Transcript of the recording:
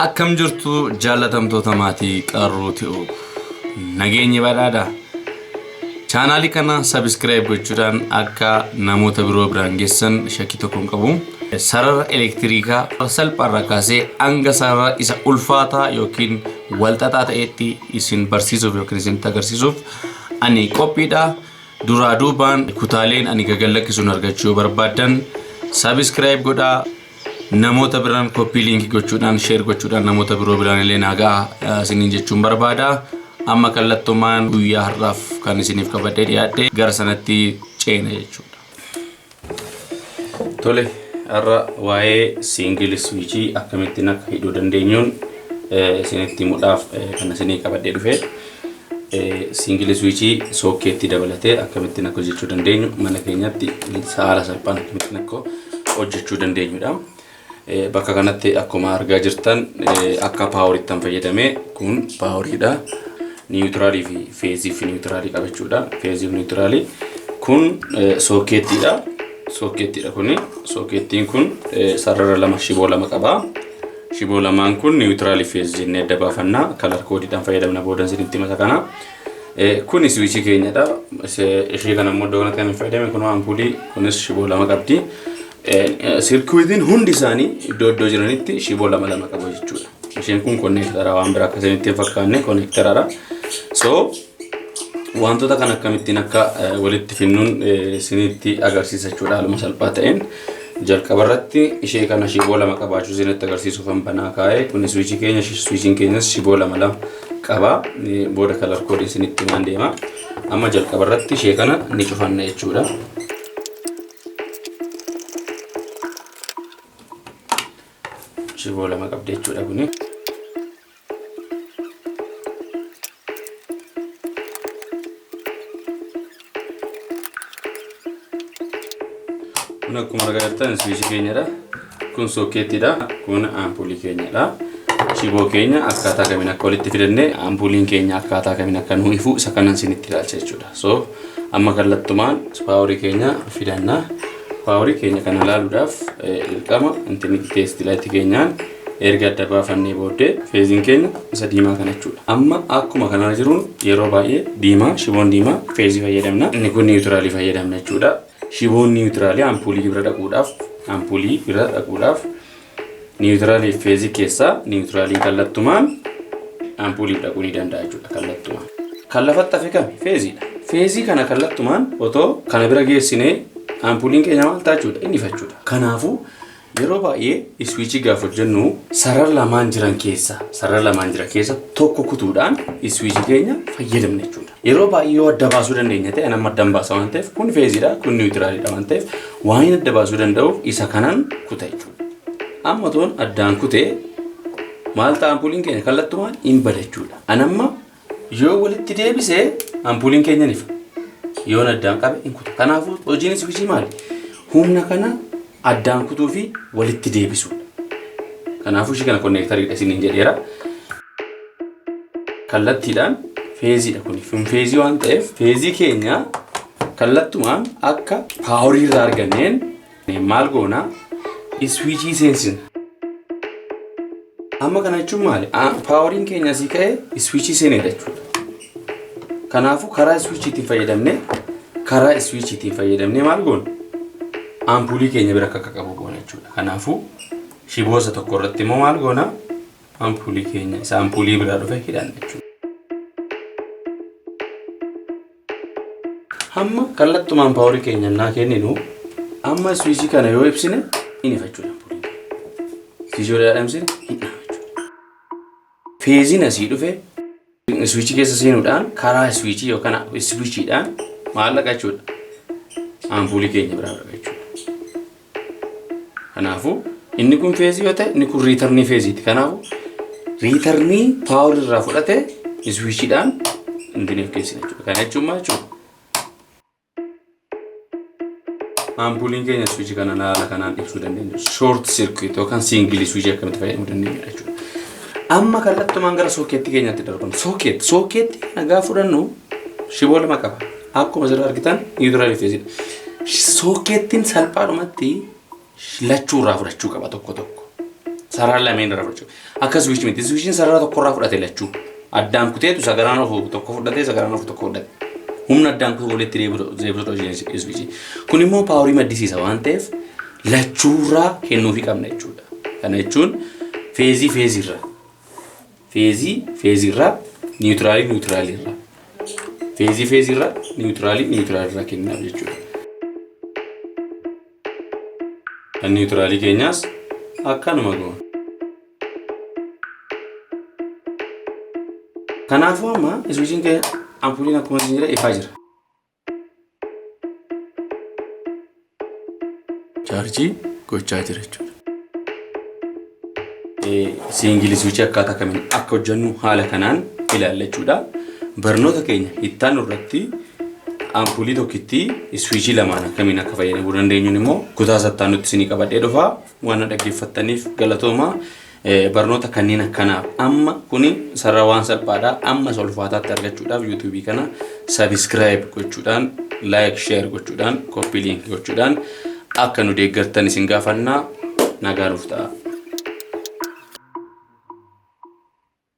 Akkam jirtu jaalatamtoota maatii qarruu ta'u nageenyi badhaadha. Chaanaalii kana subscribe gochuudhaan akka namoota biroo biraan geessan shakkii tokko hin qabu. Sarara elektiriikaa salphaarraa kaasee hanga sarara isa ulfaataa yookiin walxaxaa ta'etti isin barsiisuuf yookiin isin agarsiisuuf ani qophiidha. Duraa duubaan kutaaleen ani gagallakkisuun argachuu barbaadan subscribe godhaa. Namoota biraan copy link gochuudhaan share gochuudhaan namoota biroo biraan illee nagaa isiniin jechuun barbaada. Amma kallattumaan guyyaa har'aaf kan isiniif qabadhee dhiyaadhe gara sanatti ceena jechuudha. Tole har'a waa'ee single switch akkamittiin akka hidhuu dandeenyuun isinitti himuudhaaf kan isinii qabadhee dhufe. Single switch sokkeetti dabalatee akkamittiin akka hojjechuu dandeenyu mana keenyatti haala salphaan akkamittiin akka hojjechuu dandeenyudha. Bakka kanatti akkuma argaa jirtan akka paaworiittan fayyadamee kun paaworiidha. Niwutiraalii fi feezii fi niwutiraalii qabachuudha. Feezii fi niwutiraalii kun sokkeettiidha. Sokkeettiidha kuni. Sokkeettiin kun sarara lama shiboo lama qaba. Shiboo lamaan kun niwutiraalii feezii jennee adda baafannaa. Kalar koodiidhaan fayyadamna boodan isinitti hima kana. Kun swiichii keenyadha. Ishee kana immoo iddoo kanatti kan fayyadame kun ampuulii kunis shiboo lama qabdi. Sirkuitiin hundi isaanii iddoo jiranitti shiboo lama qabu jechuudha. Isheen kun konneektaraa waan biraa akka isinitti fakkaanne konneektaraadha. So wantoota kan akkamittiin akka walitti finnuun isinitti agarsiisa jechuudha haaluma salphaa ta'een. Jalqaba irratti ishee kana shiboo lama qabaachuu isinitti agarsiisuuf banaa kaa'ee kun swiichii keenya swiichiin keenyas shiboo lama qaba. Booda kalar koodii isinitti himaan deema. Amma jalqaba irratti ishee kana ni cufanna jechuudha. Shiboo lama qabdi jechuudha kuni. Kun akkuma argaa jirtan swiichii keenyadha. Kun sokkeettiidha. Kun ampuulii keenyadha. Shiboo keenya akkaataa kamiin akka walitti fidannee ampuuliin keenya akkaataa kamiin akka nu ifu isa kanan isinitti ilaalcha jechuudha. So amma kallattumaan paaworii keenya fidanna. Paaworii keenya kana ilaaluudhaaf dirqama intarneetii teestii laayitii keenyaan erga adda baafannee booddee feeziin keenya isa diimaa kana jechuudha. Amma akkuma kana jiruun yeroo baay'ee diimaa shiboon diimaa feezii fayyadamna. Inni kun niwutiraalii fayyadamna jechuudha. Shiboon niwutiraalii ampuulii bira dhaquudhaaf niwutiraalii feezii keessaa niwutiraalii kallattumaan ampuulii dhaquu ni danda'a jechuudha kallattumaan. Kan lafatti hafe kami feeziidha. Feezii kana kallattumaan otoo kana bira geessinee ampuuliin keenya maal taachuudha inni fachuudha. Kanaafuu yeroo baay'ee swiichii gaafa hojjennu sarara lamaan jiran keessa tokko kutuudhaan swiichii keenya fayyadamna jechuudha. Yeroo baay'ee yoo adda baasuu dandeenya ta'e nama adda baasa waan ta'eef kun feeziidha kun niwutiraaliidha waan ta'eef waan adda baasuu danda'uuf isa kanan kuta jechuudha. Amma toon addaan kutee maal ta'a ampuuliin keenya kallattumaan hin bada jechuudha. Anamma yoo walitti deebisee ampuuliin keenya ni fa. Yoo addaan qabe hin kutu. Kanaafuu hojiin swiichii maali? Humna kana addaan kutuu fi walitti deebisuudha. Kanaafuu ishee kana konneektariidha isiniin jedheera. Kallattiidhaan feeziidha kuni. Feezii waan ta'eef feezii keenya kallattumaan akka paaworii irraa arganneen maal goona swiichii seensina. Amma kana jechuun maali? Paaworiin keenya asii ka'ee swiichii seenedha jechuudha. Kanaafuu karaa swiichiitiin fayyadamnee maal goona? Ampuulii keenya bira akka qabu goona jechuudha. Kanaafuu shiboo isa tokko irratti immoo maal goona? Ampuulii keenya isa ampuulii biraa dhufe hidhanna jechuudha. Amma kallattumaan paaworii keenya naa kenninu amma swiichii kana yoo ibsine inni fachuudha ampuulii. Swiichii yoo dhaadhamsine hidhama jechuudha. Feeziin asii dhufe swiichii keessa seenuudhaan karaa swiichii yookaan swiichiidhaan maal dhaqa jechuudha? Ampuulii keenya biraa dhaqa jechuudha. Kanaafuu inni kun feezii yoo ta'e inni kun riitarnii feeziiti. Kanaafuu riitarnii paaworii irraa fudhatee swiichiidhaan indineef geessina jechuudha. Kana jechuun maal jechuudha? Ampuuliin keenya swiichii kana haala kanaan ibsuu dandeenya. Short circuit yookaan single switch akkamitti fayyadamuu dandeenya jechuudha. Amma kallattumaan gara sokkeettii keenyaatti darbanna. Sokkeettii kana gaafa fudhannu shiboo lama qaba. Akkuma asirraa argitan niwutiraalii feeziidha. Sokkeettiin salphaadhumatti lachuu irraa fudhachuu qaba tokko. sarara lameen irra fudhachuu. Akka switch miti switchin sarara tokko irraa fudhate lachuu. Addaan kuteetu sagaraan of tokko fudhatee sagaraan of tokko fudhate. Humna addaan kutuu walitti deebi'u switch. Kun immoo paaworii maddisiisa waan ta'eef lachuurraa kennuufii qabna jechuudha. Kana jechuun feezii irraa niwutiraalii irraa. Feezii irraa niwutiraalii irraa kennaaf jechuudha. Kan niwutiraalii keenyaas akkanuma goona. Kanaafuu amma switchiin keenya ampuuliin akkuma isin jira ifaa jira. Chaarjii gochaa jira jechuudha. Siingilii switchii akkaataa kamiin akka hojjennu haala kanaan ilaalla jechuudha. Barnoota keenya ittaan irratti ampuulii tokkitti switchii lamaan akkamiin akka fayyadamuu dandeenyuun immoo kutaa sattaan nutti isinii qabadhee dhufaa waan dhaggeeffattaniif galatoomaa. Barnoota kanneen akkanaaf amma kuni sarara waan salphaadha amma solfaataatti argachuudhaaf YouTube kana subscribe gochuudhaan like share gochuudhaan copy link gochuudhaan akka nu deeggartan isin gaafannaa nagaa nuuf ta'a.